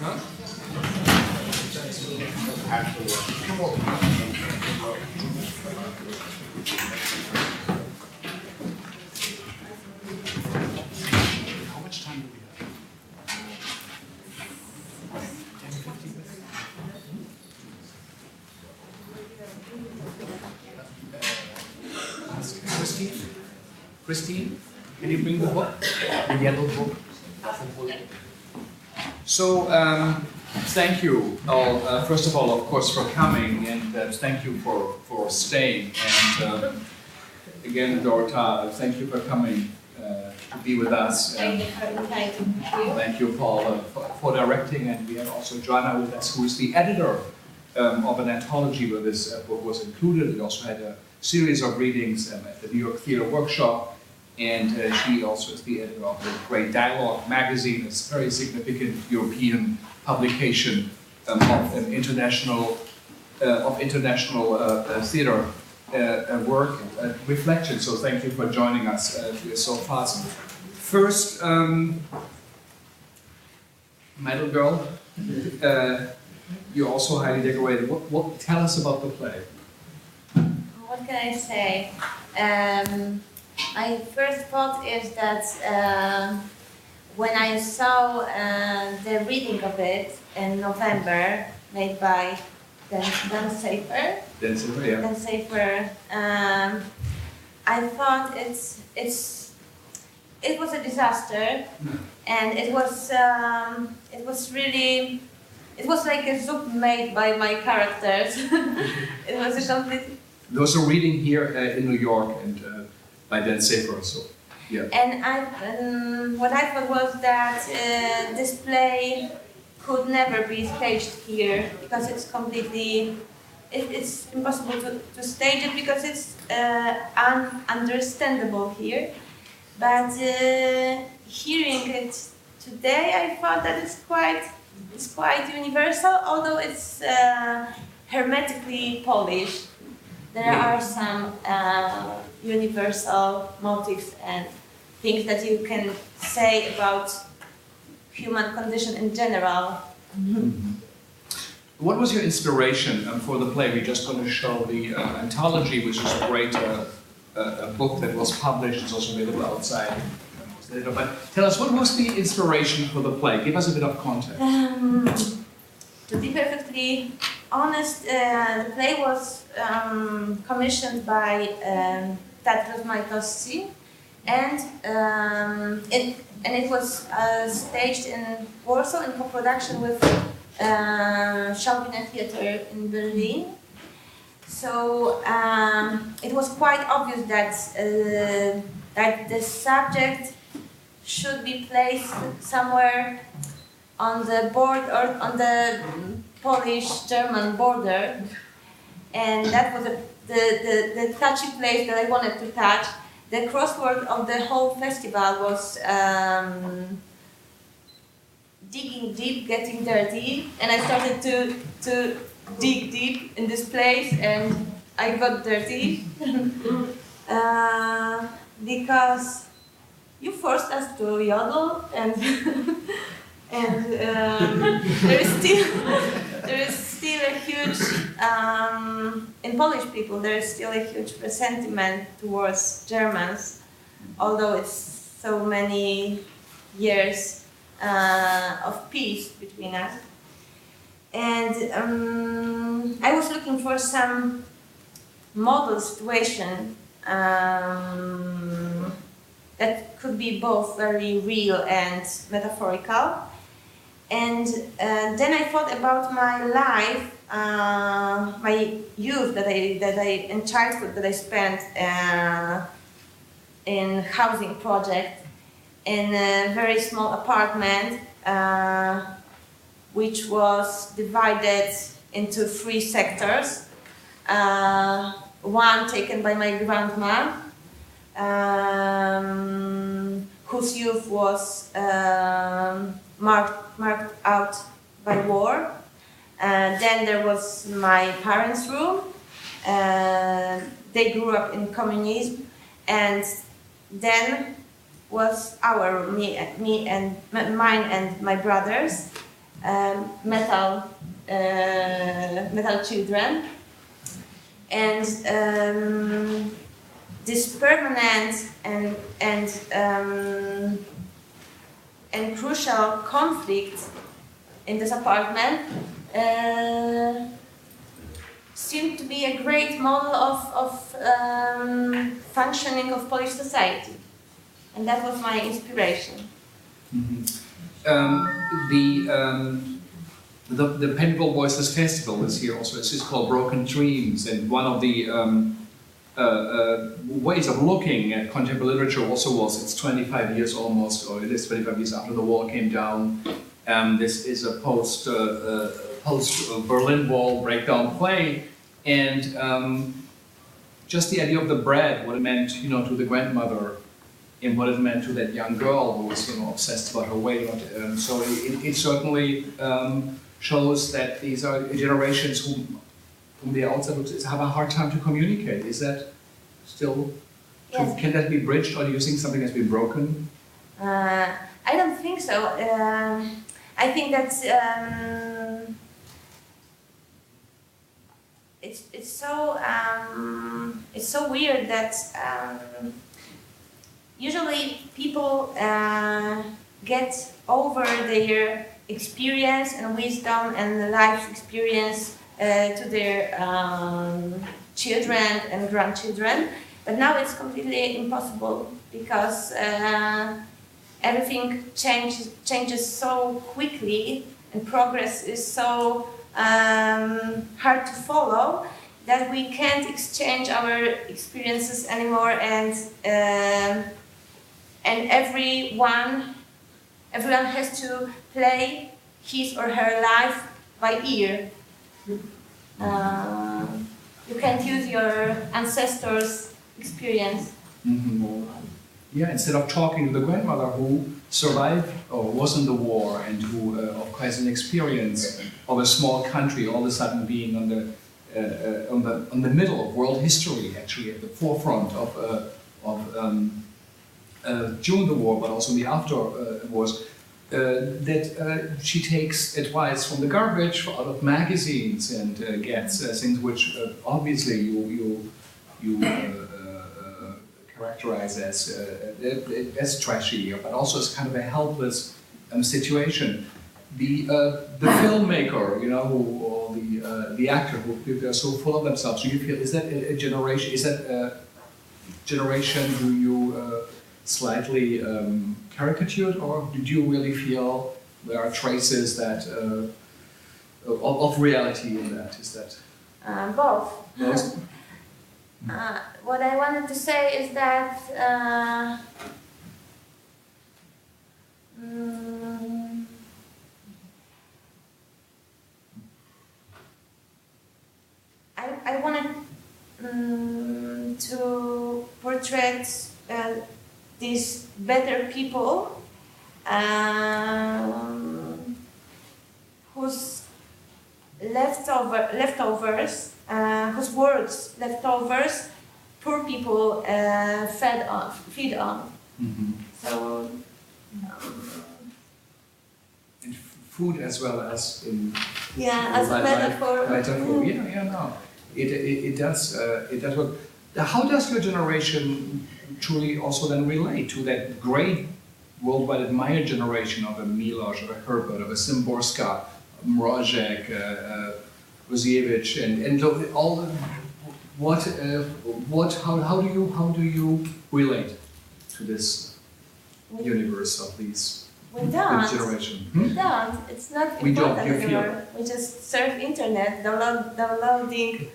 Huh? Come on. How much time do we have? 10, 15 minutes? Christine, can you bring the book? The yellow book? So, thank you all, first of all, of course, for coming, and thank you for staying. And again, Dorota, thank you for coming to be with us. Thank you for inviting me. Thank you, Paul, for directing, and we have also Joanna with us, who is the editor of an anthology where this book was included. We also had a series of readings at the New York Theatre Workshop. And she also is the editor of the Great Dialogue magazine. It's a very significant European publication of international theater work and reflection. So thank you for joining us so fast. First, Metal Girl, you're also highly decorated. What tell us about the play? What can I say? My first thought is that when I saw the reading of it in November, made by Dan Safer, I thought it was a disaster, and it was like a soup made by my characters. It was a complete. There was a reading here in New York and by Dan Safer, so yeah. And what I thought was that this play could never be staged here because it's completely. It's impossible to stage it because it's ununderstandable here. But hearing it today, I thought that it's quite universal, although it's hermetically polished. There are some universal motives and things that you can say about human condition in general. Mm-hmm. What was your inspiration for the play? We're just going to show the anthology, which is a great a book that was published. It's also available outside. But tell us, what was the inspiration for the play? Give us a bit of context. To be perfectly honest, the play was commissioned by Teatr Majkowski, and it was staged in Warsaw in co-production with Schaubühne Theater in Berlin. So it was quite obvious that the subject should be placed somewhere on the border or on the Polish-German border, and that was the touchy place that I wanted to touch. The crossword of the whole festival was digging deep, getting dirty, and I started to dig deep in this place, and I got dirty because you forced us to yodel, and there is still a huge in Polish people there is still a huge resentment towards Germans, although it's so many years of peace between us. And I was looking for some model situation that could be both very real and metaphorical. And then I thought about my life, my youth in childhood that I spent in housing project in a very small apartment, which was divided into 3 sectors. One taken by my grandma, whose youth was marked out by war. Then there was my parents' room. They grew up in communism, and then was mine and my brothers. metal children, and this permanent and crucial conflict in this apartment seemed to be a great model of functioning of Polish society, and that was my inspiration. Mm-hmm. The Painful Voices Festival is here also. It's called Broken Dreams, and one of the ways of looking at contemporary literature also was it's 25 years almost, or it is 25 years after the wall came down. This is a post Berlin Wall breakdown play, and just the idea of the bread, what it meant, to the grandmother, and what it meant to that young girl who was, obsessed about her weight. So it certainly shows that these are generations who, from the outside, have a hard time to communicate. Is that still? Yes. Can that be bridged, or do you think something has been broken? I don't think so. I think that it's so weird that usually people get over their experience and wisdom and life experience to their children and grandchildren, but now it's completely impossible because everything changes so quickly and progress is so hard to follow that we can't exchange our experiences anymore, and everyone has to play his or her life by ear. You can't use your ancestors' experience. Mm-hmm. Yeah, instead of talking to the grandmother who survived or was in the war and who has an experience of a small country all of a sudden being on the middle of world history, actually at the forefront during the war, but also in the after wars, that she takes advice from the garbage out of magazines and gets things which obviously you characterize as trashy, but also as kind of a helpless situation. The filmmaker, or the actor who they're so full of themselves. Do you feel is that a generation? Is that a generation who you slightly caricatured, or did you really feel there are traces that of reality in that? Is that both? Both? What I wanted to say is that I wanted to portray these better people whose leftovers, whose words leftovers, poor people feed on. Mm-hmm. So. In food as well as in as a metaphor. Metaphor. Yeah, no. It does work. How does your generation truly also then relate to that great worldwide admired generation of a Milosz, of a Herbert, of a Szymborska, Mrożek, Mickiewicz, and all the, how do you relate to this universe of these? We don't. Generation. We don't. It's not important anymore. We just surf internet, downloading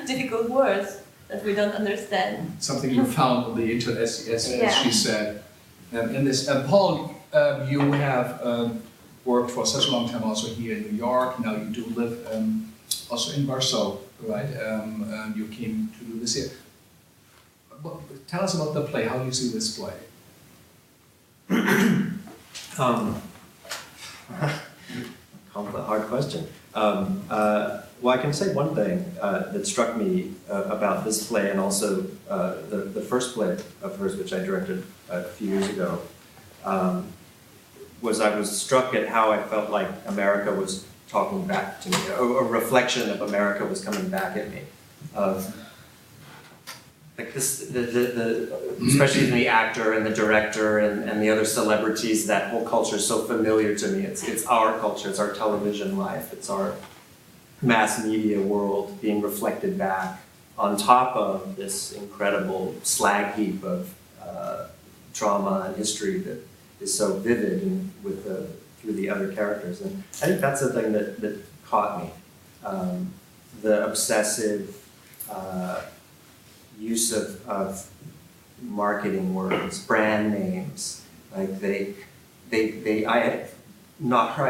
difficult words that we don't understand. Something you found on the internet, as she said. In this, Paul, you have worked for such a long time also here in New York. Now you do live also in Warsaw, right? You came to do this here. Tell us about the play. How do you see this play? Hard question. Well, I can say one thing that struck me about this play, and also the first play of hers, which I directed a few years ago. was I was struck at how I felt like America was talking back to me, a reflection of America was coming back at me. Of like this, especially the actor and the director and the other celebrities, that whole culture is so familiar to me. It's our culture, it's our television life, it's our mass media world being reflected back on top of this incredible slag heap of drama and history that is so vivid and through the other characters. And I think that's the thing that caught me. The obsessive use of marketing words, brand names. Like I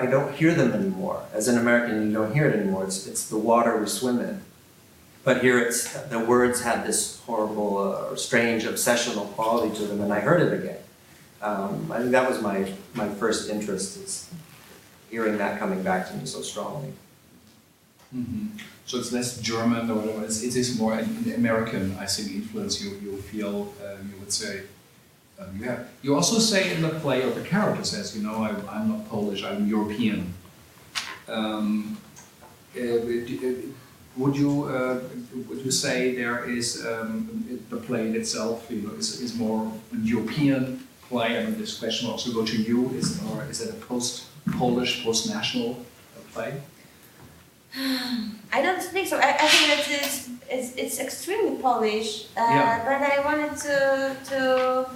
don't hear them anymore. As an American, you don't hear it anymore. It's the water we swim in. But here the words had this horrible or strange obsessional quality to them, and I heard it again. I think that was my first interest, is hearing that coming back to me so strongly. Mm-hmm. So it's less German or whatever, it is more an American, I think, influence you feel, you would say. You also say in the play, or the character says, you know, I'm not Polish, I'm European. Would you say there is the play itself, you know, is more European play? I mean, this question also go to you. Is it a post-Polish, post-national play? I don't think so. I think that it's extremely Polish, but I wanted to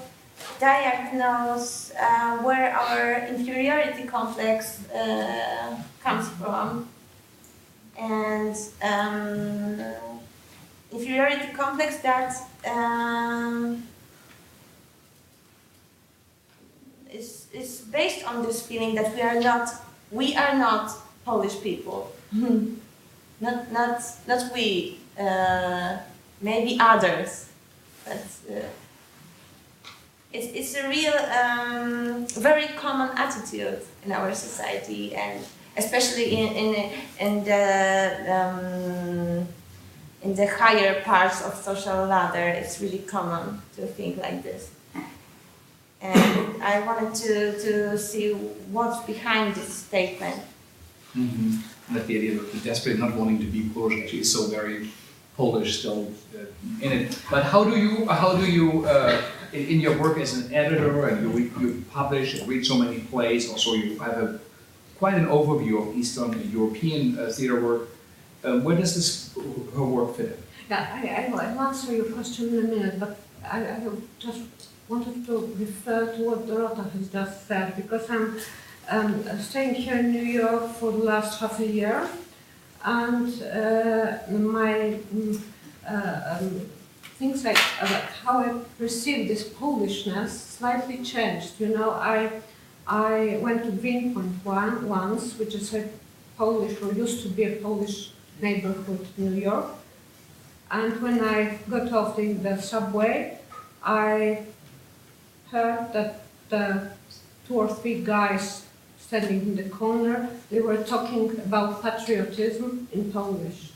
diagnose where our inferiority complex comes from. And inferiority complex that is based on this feeling that we are not Polish people. not we, maybe others, but it's a real very common attitude in our society, and especially in the higher parts of social ladder. It's really common to think like this. And I wanted to see what's behind this statement. Mm-hmm. That the idea of the desperate not wanting to be Polish actually is so very Polish still in it. But how do you in your work as an editor, and you publish and read so many plays, also you have quite an overview of Eastern European theater work. Where does her work fit in? Yeah, I will answer your question in a minute, but I just wanted to refer to what Dorota has just said, because I'm staying here in New York for the last half a year, and my things like how I perceive this Polishness slightly changed. You know, I went to Greenpoint once, which is a Polish, or used to be a Polish neighborhood in New York. And when I got off the subway, I heard that the 2 or 3 guys standing in the corner, they were talking about patriotism in Polish.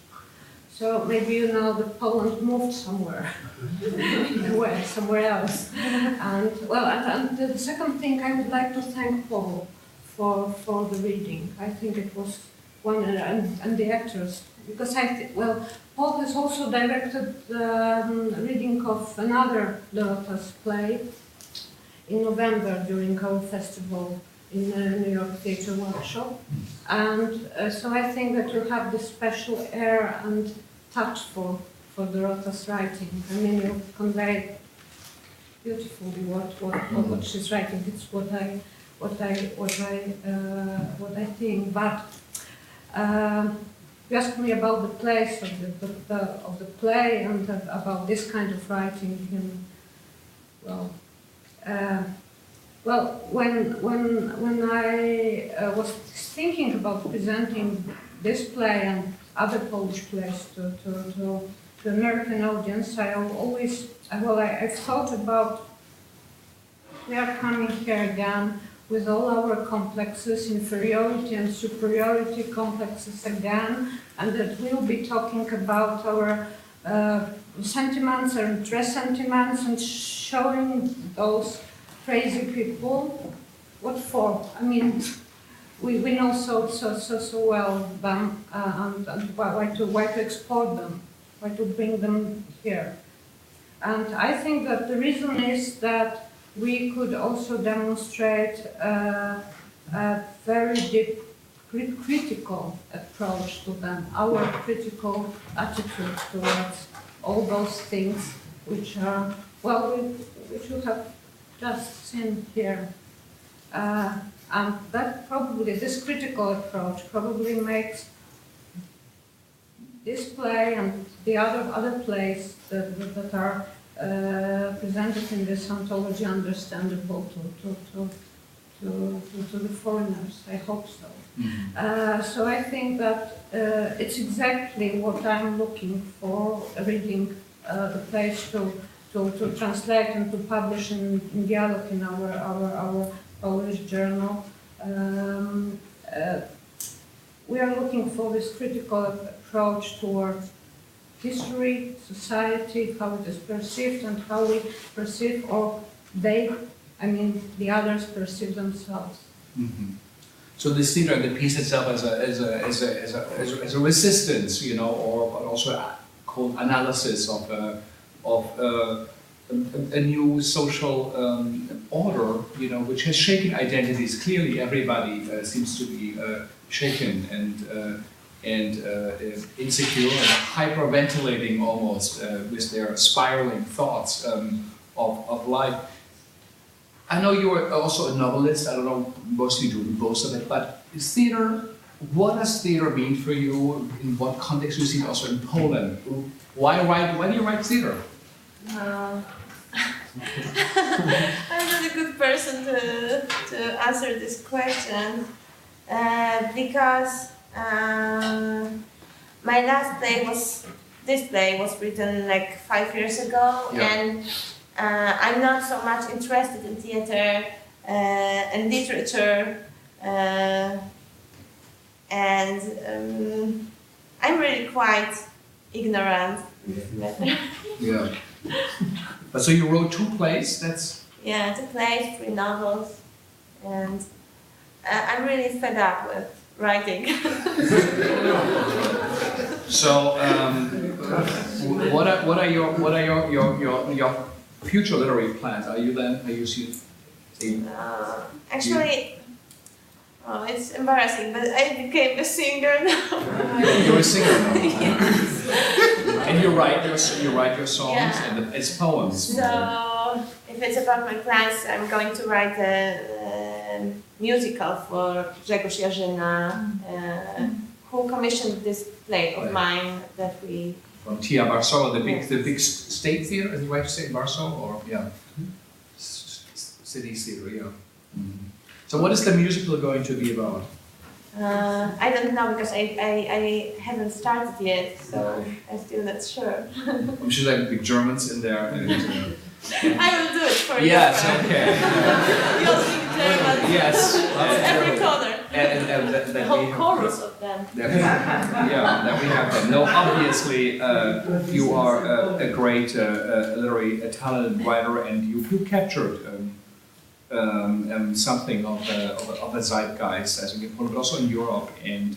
So maybe you know that Poland moved somewhere, somewhere else. And well, and the second thing, I would like to thank Paul for the reading. I think it was one, and the actors, because Paul has also directed the reading of another Dorota's play in November during our festival in the New York Theatre Workshop. And so I think that you have this special air and touch for Dorota's writing. I mean, you convey beautifully what she's writing. It's what I think. But you asked me about the place of the play and about this kind of writing. And, when I was thinking about presenting this play and other Polish plays to American audience, I've thought about, we are coming here again with all our complexes, inferiority and superiority complexes again, and that we'll be talking about our sentiments and resentiments and showing those crazy people what for? I mean, we know so well them, and why to export them, why to bring them here. And I think that the reason is that we could also demonstrate a very deep critical approach to them, our critical attitude towards all those things which are, well, which you have just seen here. And that probably, this critical approach probably makes this play and the other plays that are presented in this anthology understandable to the foreigners. I hope so. Mm-hmm. So I think that it's exactly what I'm looking for, reading the plays to translate and to publish in dialogue in our Polish journal. We are looking for this critical approach towards history, society, how it is perceived, and how we perceive, or they, I mean, the others perceive themselves. Mm-hmm. So this theater, the piece itself, as a resistance, you know, or but also a called analysis of a new social order, you know, which has shaken identities. Clearly, everybody seems to be shaken and insecure and hyperventilating almost with their spiraling thoughts of life. I know you are also a novelist. I don't know, mostly do most of it, but is theater, what does theater mean for you? In what context do you see it also in Poland? Why do you write theater? I'm not a good person to answer this question because my last play this play was written like 5 years ago, yeah. And I'm not so much interested in theater and literature, and I'm really quite ignorant in this matter. Yeah. But so you wrote 2 plays, that's... Yeah, 2 plays, 3 novels, and I'm really fed up with writing. So, what are your future literary plans? Are you Actually, oh, it's embarrassing, but I became a singer now. You're a singer now. Yes. And you write your songs, Yeah. and it's poems. So, if it's about my plans, I'm going to write a musical for Grzegorz Jarzyna, who commissioned this play of mine that we... From Tia Warsaw, the big state theater, is it right to say Warsaw, or yeah, city theater, yeah. Mm-hmm. So what is the musical going to be about? I don't know, because I haven't started yet, so I'm still not sure. I'm sure there will be Germans in there. And, I will do it for you. yes, okay. You'll speak German. Yes. Every corner. And The whole chorus of them. That we have them. No, obviously, you are a great literary talented writer, and you captured something of a zeitgeist, I think, in Poland, but also in Europe, and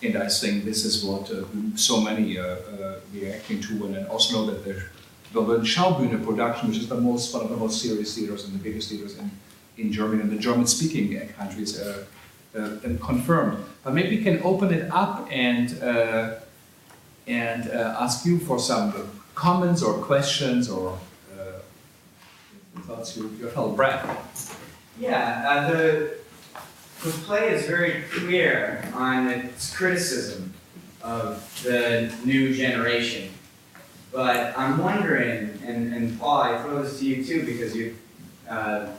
I think this is what so many reacting to, and I also know that the Berlin Schaubühne production, which is one of the most serious theaters and the biggest theaters in Germany and the German-speaking countries, confirmed. But maybe we can open it up and ask you for some comments or questions or thoughts you held, Brad. Yeah, the play is very clear on its criticism of the new generation. But I'm wondering, and Paul, I throw this to you too, because you've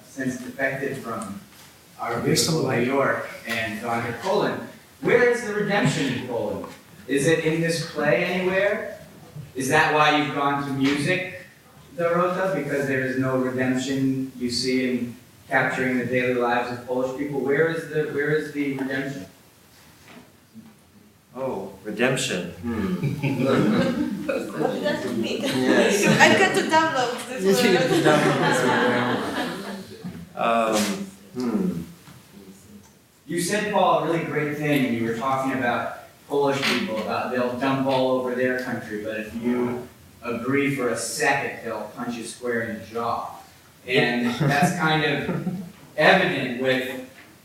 since defected from our beautiful New York and gone to Poland. Where is the redemption in Poland? Is it in this play anywhere? Is that why you've gone to music, Dorota? Because there is no redemption you see in capturing the daily lives of Polish people. Where is the redemption? Oh, redemption. What does it mean? Yes. I've got to download this word. You said, Paul, a really great thing when you were talking about Polish people, about they'll dump all over their country, but if you agree for a second, they'll punch you square in the jaw. And that's kind of evident with,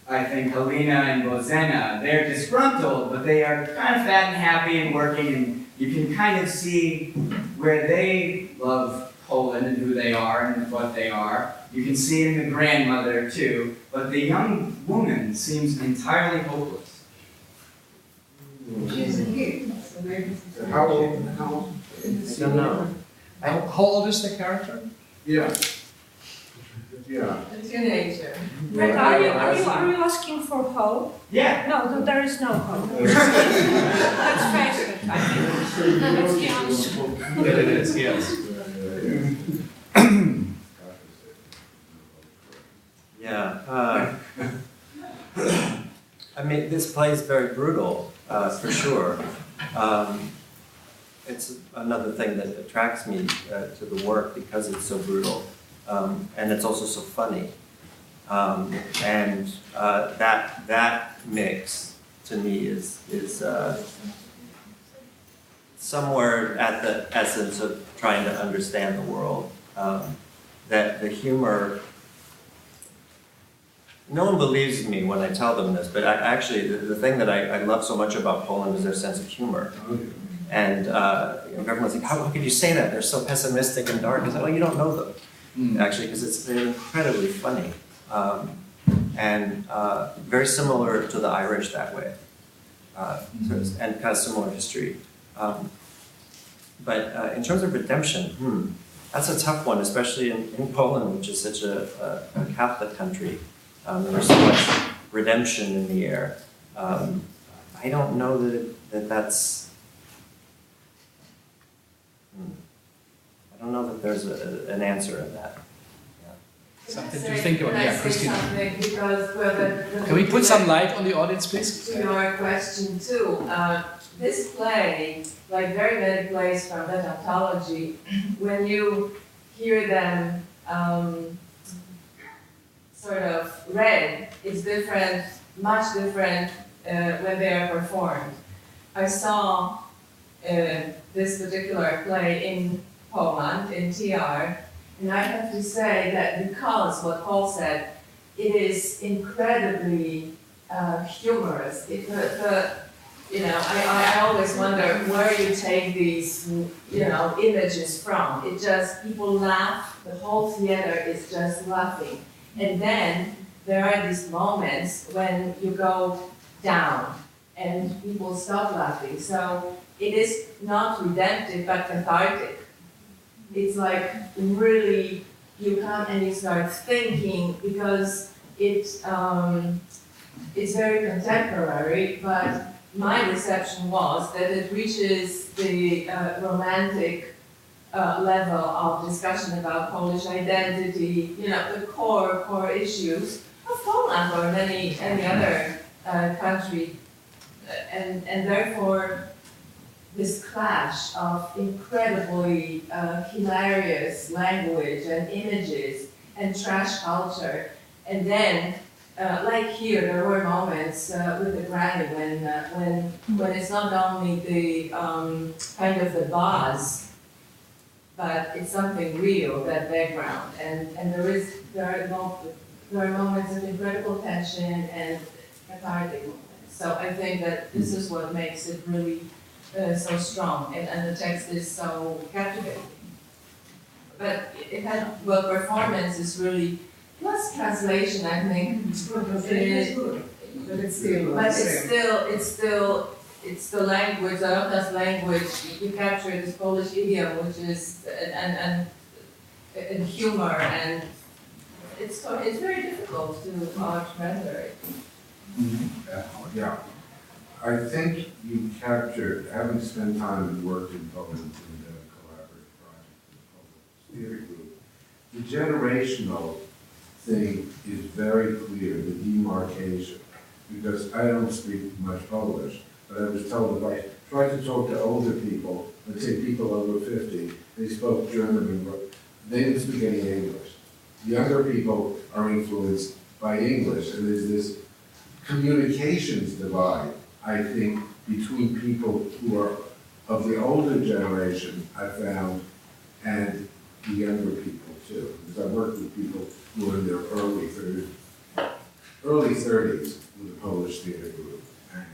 I think, Helena and Bozena. They're disgruntled, but they are kind of fat and happy and working, and you can kind of see where they love Poland and who they are and what they are. You can see it in the grandmother too, but the young woman seems entirely hopeless. She's a kid. How old? I don't know. How old is the character? Yeah. Yeah. A teenager. But are you asking for hope? Yeah. No, there is no hope. Let's face it, I think. Let's be honest. It is, yes. Yeah. I mean, this play is very brutal, for sure. It's another thing that attracts me to the work because it's so brutal, and it's also so funny. And that mix to me is somewhere at the essence of trying to understand the world. That the humor. No one believes me when I tell them this, but actually the thing that I love so much about Poland is their sense of humor. And everyone's like, how could you say that? They're so pessimistic and dark. I said, well, you don't know them, actually, because they're incredibly funny. And very similar to the Irish that way, and kind of similar history. But in terms of redemption, that's a tough one, especially in Poland, which is such a Catholic country. There's so much redemption in the air. I don't know that's. I don't know that there's an answer in that. Something to think about. Yeah, Christina. Because, well, Can we put some light on the audience, please? To your question too. This play, like very many plays from that anthology, when you hear them sort of read, it's different, much different when they are performed. I saw this particular play in Poland, in TR, and I have to say that because what Paul said, it is incredibly humorous. I always wonder where you take these, images from. It just, people laugh, the whole theater is just laughing. And then there are these moments when you go down and people stop laughing. So it is not redemptive, but cathartic. It's like really, you come and you start thinking because it's very contemporary, but my reception was that it reaches the romantic level of discussion about Polish identity, the core issues of Poland or any other country, and therefore this clash of incredibly hilarious language and images and trash culture, and then like here, there were moments with the granny when it's not only the kind of the buzz, but it's something real, that background, and there are moments of incredible tension and cathartic moments. So I think that this is what makes it really so strong, and the text is so captivating. But it had, performance is really, plus translation, I think. It's the language, Dorota's language. You capture this Polish idiom, which is and humor, and it's very difficult to render it. Yeah. I think you captured, having spent time and worked in Poland in the collaborative project with the Polish theater group, the generational thing is very clear, the demarcation, because I don't speak much Polish, but I was told if I tried to talk to older people, let's say people over 50, they spoke German, and they didn't speak any English. Younger people are influenced by English, and there's this communications divide, I think, between people who are of the older generation, I found, and the younger people too. Because I worked with people who were in their early 30s with the Polish theater group, and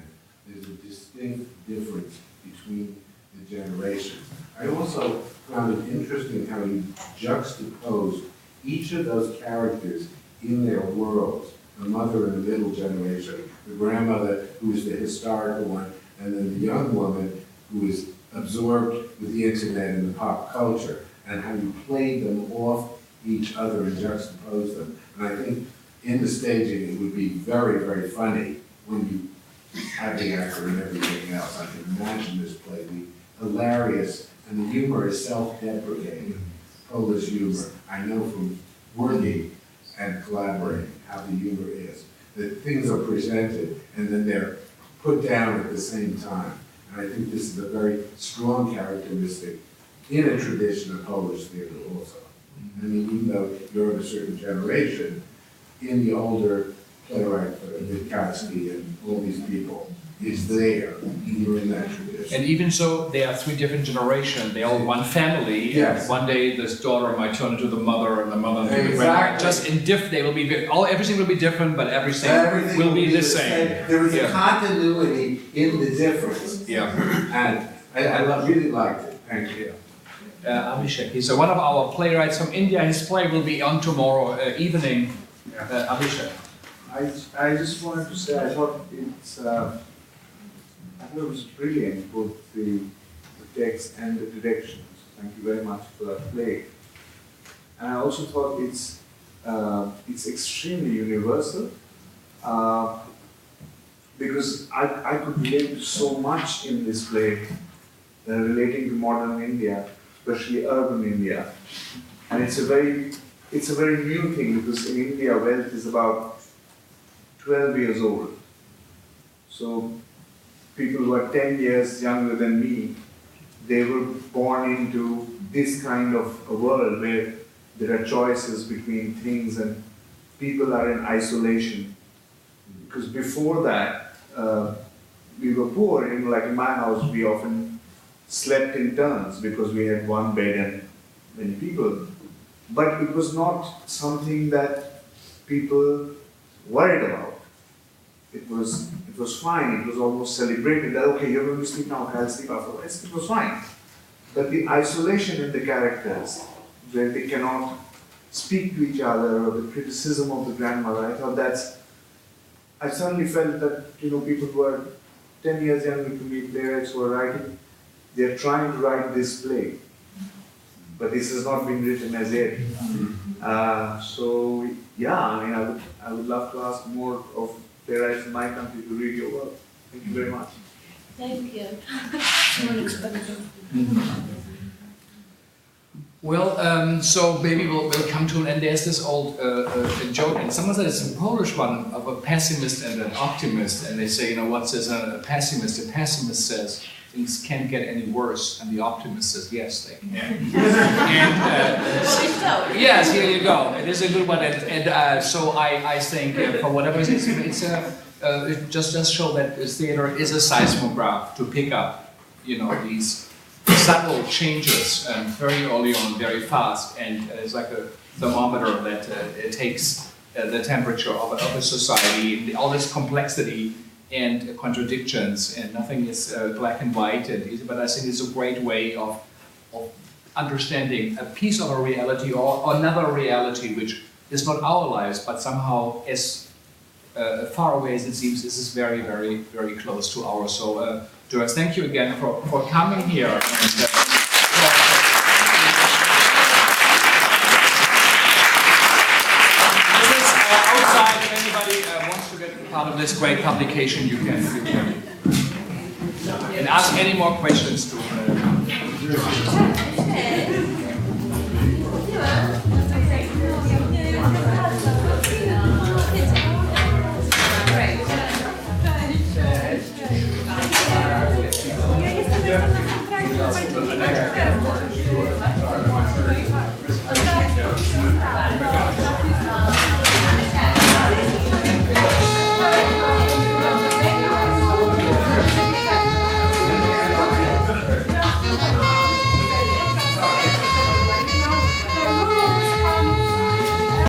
there's a distinct difference between the generations. I also found it interesting how you juxtapose each of those characters in their worlds. The mother in the middle generation, the grandmother who is the historical one, and then the young woman who is absorbed with the internet and the pop culture, and how you played them off each other and juxtapose them. And I think in the staging it would be very, very funny when you have the actor and everything else. I can imagine this play be hilarious, and the humor is self-deprecating, Polish humor. I know from working and collaborating how the humor is, that things are presented and then they're put down at the same time. And I think this is a very strong characteristic in a tradition of Polish theater also. I mean, even though you're of a certain generation, in the older playwright, Witkowski and all these people, is there, you're in that tradition. And even so, they are three different generations. They all one family. Yes. One day, this daughter might turn into the mother, and the mother into the Exactly. grandmother. Just in they will be everything will be different, but everything will be the same. There is Yeah. a continuity in the difference. Yeah. And I really liked it. Thank you. Abhishek, he's one of our playwrights from India. His play will be on tomorrow evening. Abhishek. I just wanted to say I thought it was brilliant, both the text and the directions. Thank you very much for that play. And I also thought it's extremely universal because I could relate to so much in this play relating to modern India, especially urban India. And it's a very new thing because in India wealth is about 12 years old. So people who are 10 years younger than me, they were born into this kind of a world where there are choices between things and people are in isolation. Because before that, we were poor. Like in my house, we often slept in turns because we had one bed and many people. But it was not something that people worried about. It was fine. It was almost celebrated that, okay, you're going to sleep now, I'll sleep afterwards. It was fine. But the isolation in the characters, where they cannot speak to each other, or the criticism of the grandmother, I thought I suddenly felt that, people who are 10 years younger to me, playwrights who are writing, they're trying to write this play. But this has not been written as yet. So, yeah, I would love to ask more of playwrights in my country to read your work. Thank you very much. Thank you. Well, so maybe we'll come to an end. There's this old joke, and someone said it's a Polish one, of a pessimist and an optimist. And they say, what says a pessimist? A pessimist says things can't get any worse, and the optimist says, yes, they can. And yes, here you go. It is a good one. And so I think, for whatever it is, it just show that the theater is a seismograph to pick up, these subtle changes very early on, very fast, and it's like a thermometer that it takes the temperature of a society, all this complexity and contradictions, and nothing is black and white. But I think it's a great way of understanding a piece of a reality or another reality which is not our lives, but somehow as far away as it seems, this is very, very, very close to ours. So, Doris, thank you again for coming here. And, outside, if anybody wants to get part of this great publication, you can and ask any more questions to